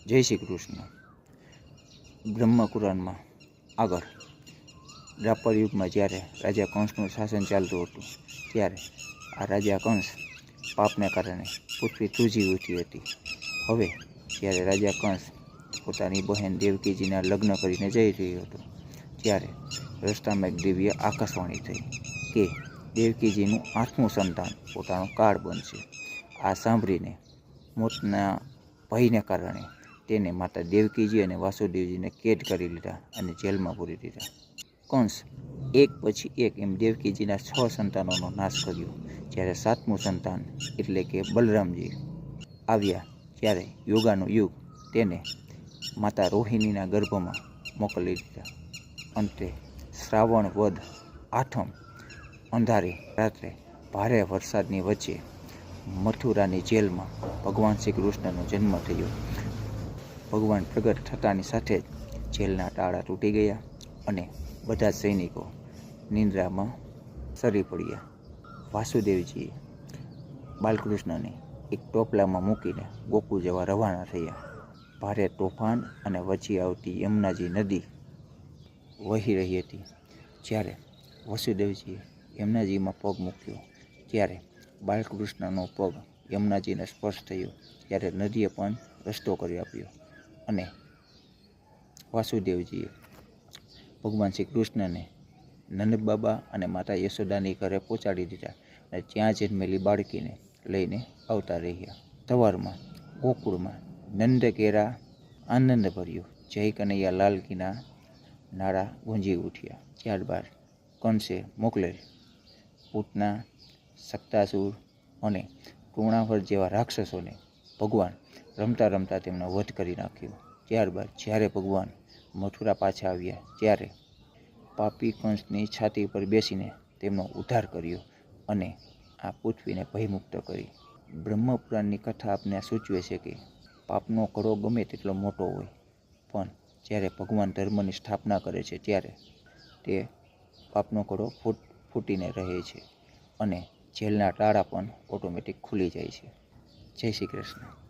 જય શ્રી કૃષ્ણ. બ્રહ્મપુરાણમાં આગળ દ્વાપર યુગમાં જ્યારે રાજા કંસનું શાસન ચાલતું હતું ત્યારે આ રાજા કંસ પાપને કારણે પૃથ્વી ધ્રુજી ઉઠી હતી. હવે જ્યારે રાજા કંસ પોતાની બહેન દેવકીજીના લગ્ન કરીને જઈ રહ્યો હતો ત્યારે રસ્તામાં એક દિવ્ય આકાશવાણી થઈ કે દેવકીજીનું 8મું સંતાન પોતાનો કાળ બનશે. આ સાંભળીને મોતના ભયને કારણે તેને માતા દેવકીજી અને વાસુદેવજીને કેદ કરી લીધા અને જેલમાં પૂરી દીધા. કંસ એક પછી એક એમ દેવકીજીના 6 સંતાનોનો નાશ કર્યો. જ્યારે 7મું સંતાન એટલે કે બલરામજી આવ્યા ત્યારે યોગાનું યુગ તેને માતા રોહિણીના ગર્ભમાં મોકલી દીધા. અંતે શ્રાવણ વદ 8મ અંધારી રાત્રે ભારે વરસાદની વચ્ચે મથુરાની જેલમાં ભગવાન શ્રી કૃષ્ણનો જન્મ થયો. ભગવાન પ્રગટ થતાની સાથે જ જેલના તાળા તૂટી ગયા અને બધા સૈનિકો નિંદ્રામાં સરી પડ્યા. વાસુદેવજીએ બાલકૃષ્ણને એક ટોપલામાં મૂકીને ગોકુળ જવા રવાના થયા. ભારે તોફાન અને વચ્ચે આવતી યમુનાજી નદી વહી રહી હતી. જ્યારે વસુદેવજીએ યમુનાજીમાં પગ મૂક્યો ત્યારે બાલકૃષ્ણનો પગ યમુનાજીને સ્પર્શ થયો. ત્યારે નદીએ પણ રસ્તો કરી આપ્યો અને વાસુદેવજીએ ભગવાન શ્રી કૃષ્ણને નંદબાબા અને માતા યશોદાની ઘરે પહોંચાડી દીધા અને ત્યાં જન્મેલી બાળકીને લઈને આવતા રહ્યા. સવારમાં ગોકુળમાં નંદ કેરા આનંદ ભર્યો જય કનૈયા લાલકીના નારા ગુંજી ઉઠ્યા. ત્યારબાદ કંસે મોકલેલ પૂતના, સક્તાસુર અને તૃણાવર જેવા રાક્ષસોને ભગવાન રમતા રમતા તેમનો વધ કરી નાખ્યો. ત્યારબાદ જ્યારે ભગવાન મથુરા પાછા આવ્યા ત્યારે પાપી કંસની છાતી પર બેસીને તેમનો ઉદ્ધાર કર્યો અને આ પૃથ્વીને ભયમુક્ત કરી. બ્રહ્મપુરાણની કથા આપને સૂચવે છે કે પાપનો કડો ગમે તેટલો મોટો હોય પણ જ્યારે ભગવાન ધર્મની સ્થાપના કરે છે ત્યારે તે પાપનો કડો ફૂટીને રહે છે અને જેલના તાળા પણ ઓટોમેટિક ખુલી જાય છે. જય શ્રી કૃષ્ણ.